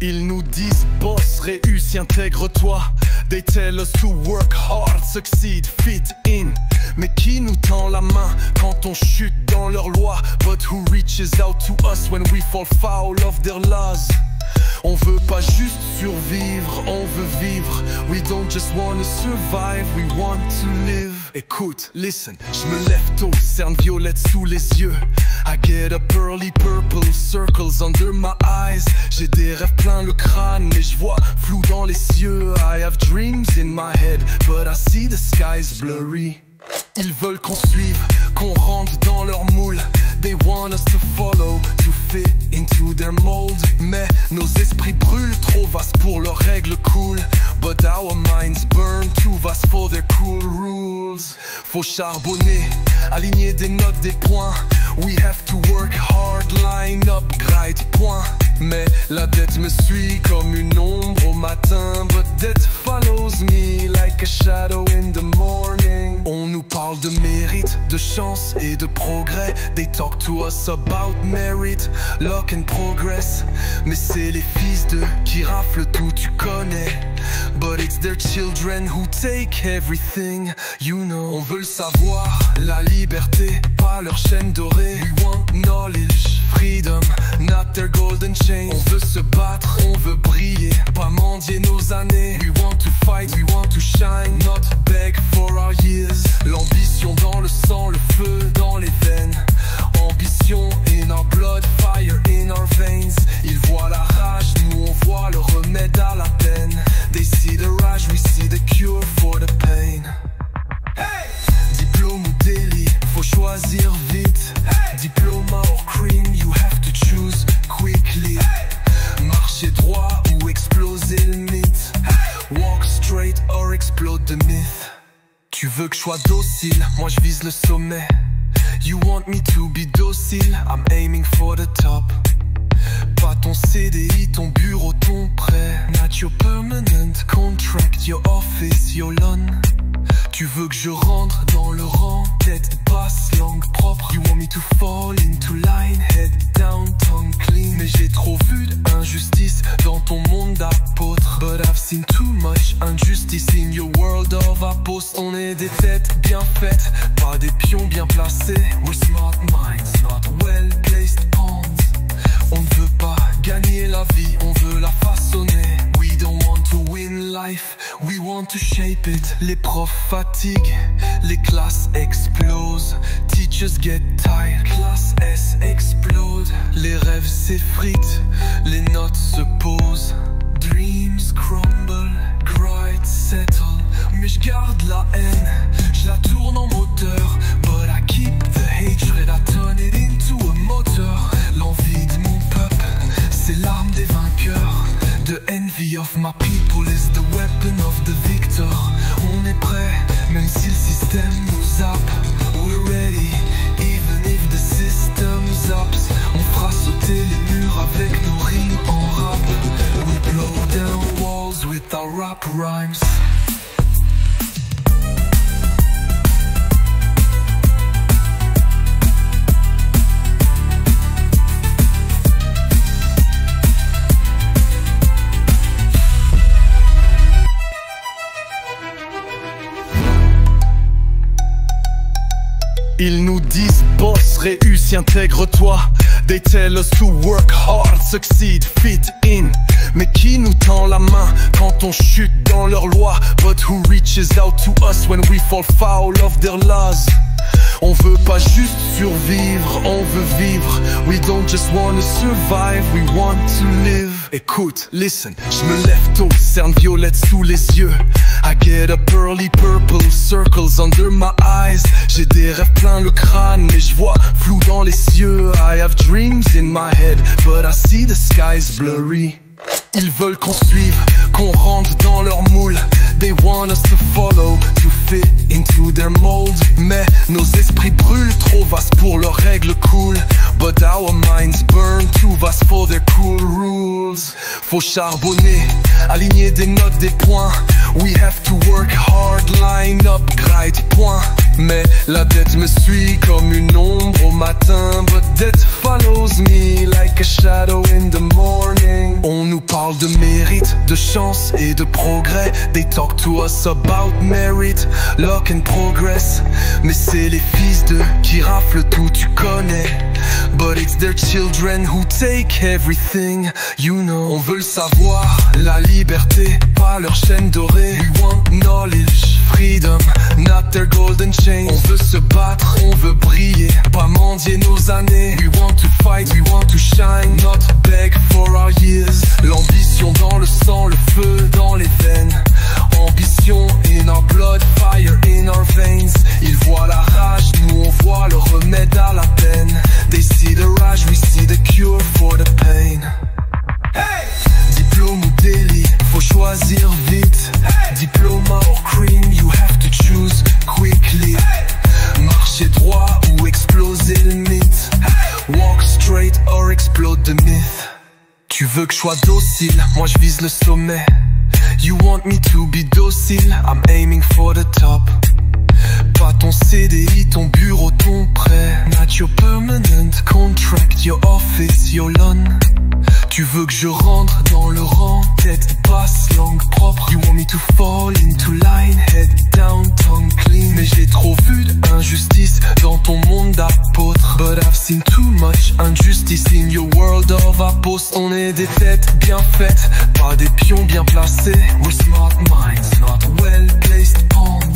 Ils nous disent boss, réussis, intègre-toi. They tell us to work hard, succeed, fit in. Mais qui nous tend la main quand on chute dans leur loi? But who reaches out to us when we fall foul of their laws? On veut pas juste survivre, on veut vivre. We don't just wanna survive, we want to live. Écoute, listen, je me lève tôt, cerne violette sous les yeux. I get up early, purple circles under my eyes. J'ai des rêves plein le crâne, mais je vois flou dans les cieux. I have dreams in my head, but I see the skies blurry. Ils veulent qu'on suive, qu'on rentre dans leur moule. They want us to follow, to fit into their mold. Mais nos esprits brûlent, trop vastes pour leurs règles cool. But our minds burn, too vast for their cool rules. Faut charbonner, aligner des notes, des points. We have to work hard, line up, grind, point. Mais la dette me suit comme une ombre au matin. But death follows me like a shadow in the morning. On nous parle de mérite, de chance et de progrès. They talk to us about merit, luck and progress. Mais c'est les fils d'eux qui raflent tout, tu connais. But it's their children who take everything, you know. On veut le savoir, la liberté, pas leur chaîne dorée. We want knowledge, freedom, not their golden chain. On veut se battre, on veut briller, pas mendier nos années. We want to fight, we want to shine, not beg for our years. L'ambition dans le sang, le feu dans les veines. Ambition in our blood, fire in our veins. Ils voient la rage, nous on voit le remède à la peine. They see the rage, we see the cure for the pain. Hey! Diplôme ou délit, faut choisir vite. Hey! Diplôme or cream, you have to choose quickly. Hey! Marcher droit ou exploser le mythe. Hey! Walk straight or explode the myth. Tu veux que je sois docile, moi je vise le sommet. You want me to be docile, I'm aiming for the top. Pas ton CDI, ton bureau, ton prêt. Not your permanent contract, your office, your loan. Tu veux que je rentre dans le rang, tête basse, langue propre. You want me to fall into line, head down, tongue clean. Mais j'ai trop vu d'injustice dans ton monde d'apôtre. But I've seen too much injustice in your world of apôtres. On est des têtes bien faites, pas des pions bien placés. We're smart minds, not well placed pawns. On ne veut pas gagner la vie, on veut la façonner. We don't want to win life, we want to shape it. Les profs fatiguent, les classes explosent. Teachers get tired, classe S explode. Les rêves s'effritent, les notes se posent. Dreams crumble, grind settle. Mais je garde la haine, je la tourne en moteur. But I keep the hatred, I turn it into a motor. L'envie de mon peuple, c'est l'arme des vainqueurs. The envy of my people is the weapon of the victor. On est prêt, même si le système nous zappe. We're ready, even if the system zaps. On fera sauter les murs avec nos rimes en rap. We blow down walls with our rap rhymes. Ils nous disent boss, réussis, intègre-toi. They tell us to work hard, succeed, fit in. Mais qui nous tend la main quand on chute dans leur loi? But who reaches out to us when we fall foul of their laws? On veut pas juste survivre, on veut vivre. We don't just wanna survive, we want to live. Écoute, listen, je me lève tôt, cerne violette sous les yeux. I get up early, purple circles under my eyes. J'ai des rêves plein le crâne, mais je vois flou dans les cieux. I have dreams in my head, but I see the skies blurry. Ils veulent qu'on suive, qu'on rentre dans leur moule. They want us to follow, to fit into their mold. Mais nos esprits brûlent, trop vastes pour leurs règles cool. But our minds burn, too vast for their cool rules. Faut charbonner, aligner des notes, des points. We have to work hard, line up, grind, point. Mais la dette me suit comme une ombre au matin. But death follows me like a shadow in the morning. On nous parle chance et de progrès. They talk to us about merit, luck and progress. Mais c'est les fils d'eux qui raflent tout, tu connais. But it's their children who take everything, you know. On veut le savoir, la liberté, pas leur chaîne dorée. We want knowledge, freedom, not their golden chain. On veut se battre, on veut briller, pas mendier nos années. We want to fight, we want to shine, not beg for our years. L'ambition dans le sang, le feu dans les veines. Ambition in our blood, fire in our veins. Ils voient la rage, nous on voit le remède à la peine. They see the rage, we see the cure for the pain. Hey! Diplôme ou délit, faut choisir vite. Hey! Diplôme or cream, you have to choose quickly. Hey! Marcher droit ou exploser le mythe. Hey! Walk straight or explode the myth. Tu veux que je sois docile, moi je vise le sommet. You want me to be docile, I'm aiming for the top. Pas ton CDI, ton bureau, ton prêt. Not your permanent contract, your office, your loan. Tu veux que je rentre dans le rang, tête basse, langue propre. You want me to fall into line, head down, tongue clean. Mais j'ai trop vu d'injustice dans ton monde d'apôtre. But I've seen too much injustice in your world of apôtres. On est des têtes bien faites, pas des pions bien placés. We're smart minds, not well placed pawns.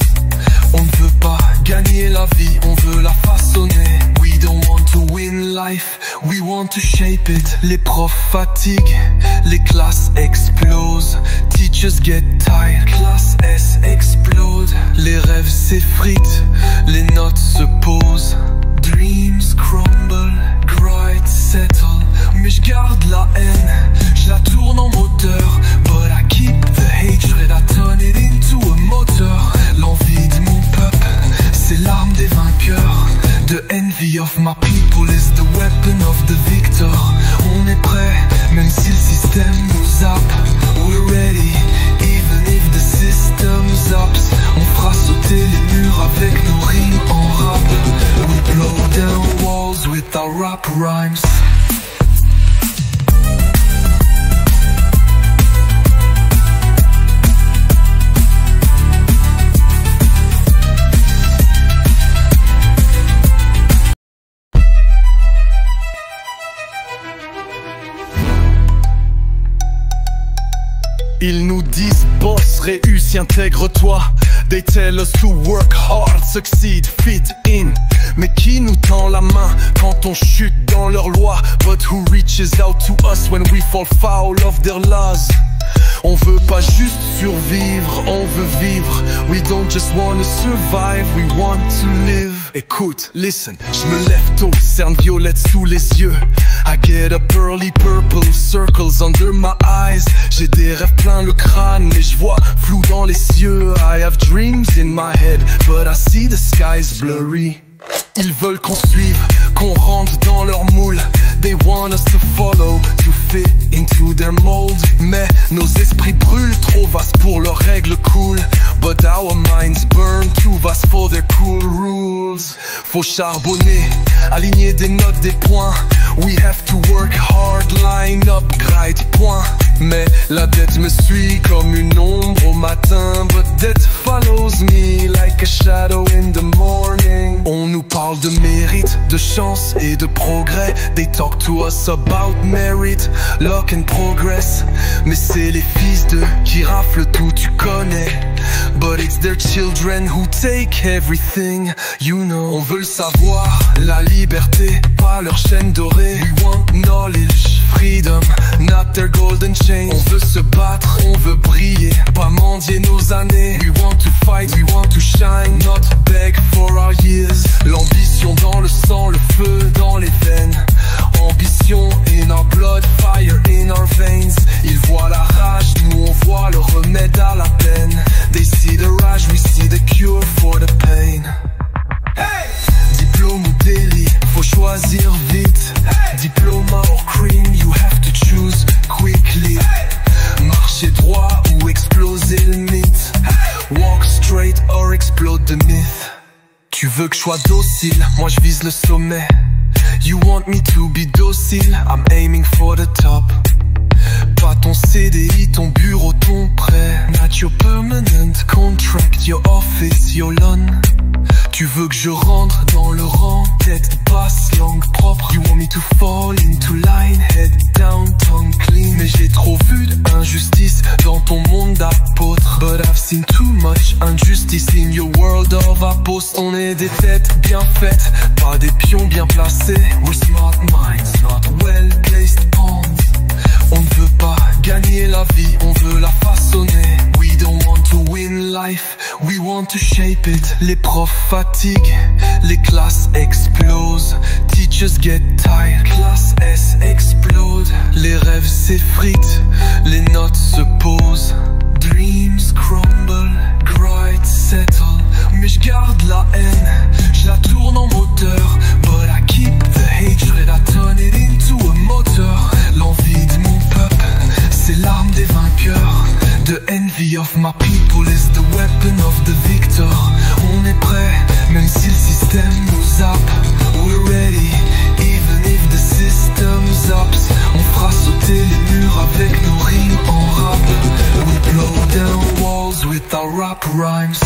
On ne veut pas gagner la vie, on veut la façonner. We don't want to win life, we want to shape it. Les profs fatiguent, les classes explosent. Teachers get tired, classe S explode. Les rêves s'effritent, les notes se posent. Dreams crumble, grind settle. Mais je garde la haine, je la tourne en moteur. But I keep the hatred, I turn it into a motor. L'envie de mon peuple, c'est l'arme des vainqueurs. The envy of my people is the weapon of the victor. On est prêt, même si le système nous zappe. We're ready, even if the system zaps. On fera sauter les murs avec nos rimes en rap. We blow down walls with our rap rhymes. Ils nous disent boss, réussis, intègre-toi. They tell us to work hard, succeed, fit in. Mais qui nous tend la main quand on chute dans leur loi? But who reaches out to us when we fall foul of their laws? On veut pas juste survivre, on veut vivre. We don't just wanna survive, we want to live. Écoute, listen, je me lève tôt, cerne violette sous les yeux. I get up early, purple circles under my eyes. J'ai des rêves plein le crâne, mais je vois flou dans les cieux. I have dreams in my head, but I see the skies blurry. Ils veulent qu'on suive, qu'on rentre dans leur moule. They want us to follow, to fit into their mold. Mais nos esprits brûlent, trop vastes pour leurs règles cool. But our minds burn, too vast for their cool rules. Faut charbonner, aligner des notes, des points. We have to work hard, line up, grind, point. Mais la dette me suit comme une ombre au matin. But death follows me like a shadow in the morning. On nous parle de mérite, de chance et de progrès. They talk to us about merit, luck and progress. Mais c'est les fils d'eux qui raflent tout, tu connais. But it's their children who take everything, you know. On veut le savoir, la liberté, pas leur chaîne dorée. We want knowledge, freedom, not their golden chain. On veut se battre, on veut briller, pas mendier nos années. We want to fight, we want to shine, not beg for our years. L'ambition dans le sang, le feu dans les veines. Ambition in our blood, fire in our veins. Ils voient la rage, nous on voit le remède à la peine. They see the rage, we see the cure for the pain. Hey! Diplôme ou délit, faut choisir vite. Hey! Diplôme or cream, you have to choose quickly. Hey! Marcher droit ou exploser le mythe. Hey! Walk straight or explode the myth. Tu veux que je sois docile, moi je vise le sommet. You want me to be docile, I'm aiming for the top. pas ton CDI, ton bureau, ton prêt. Not your permanent contract, your office, your loan. Tu veux que je rentre dans le rang, tête basse, langue propre. You want me to fall into line, head down, tongue clean. Mais j'ai trop vu d'injustice dans ton monde d'apôtres. But I've seen too much injustice in your world of apôtres. On est des têtes bien faites, pas des pions bien placés. We're smart minds, not well placed pawns. On ne veut pas gagner la vie, on veut la façonner. We don't want to win life, we want to shape it. Les profs fatiguent, les classes explosent. Teachers get tired, classe S explode. Les rêves s'effritent, les notes se posent. Dreams crumble, grind settle. Mais je garde la haine, je la tourne en moteur. But I keep the hatred, I turn it into a motor. L'envie de mon peuple, c'est l'arme des vainqueurs. The envy of my people is the weapon of the victor. On est prêt, même si le système nous zappe. We're ready, even if the system zaps. On fera sauter les murs avec nos rimes en rap. We blow down walls with our rap rhymes.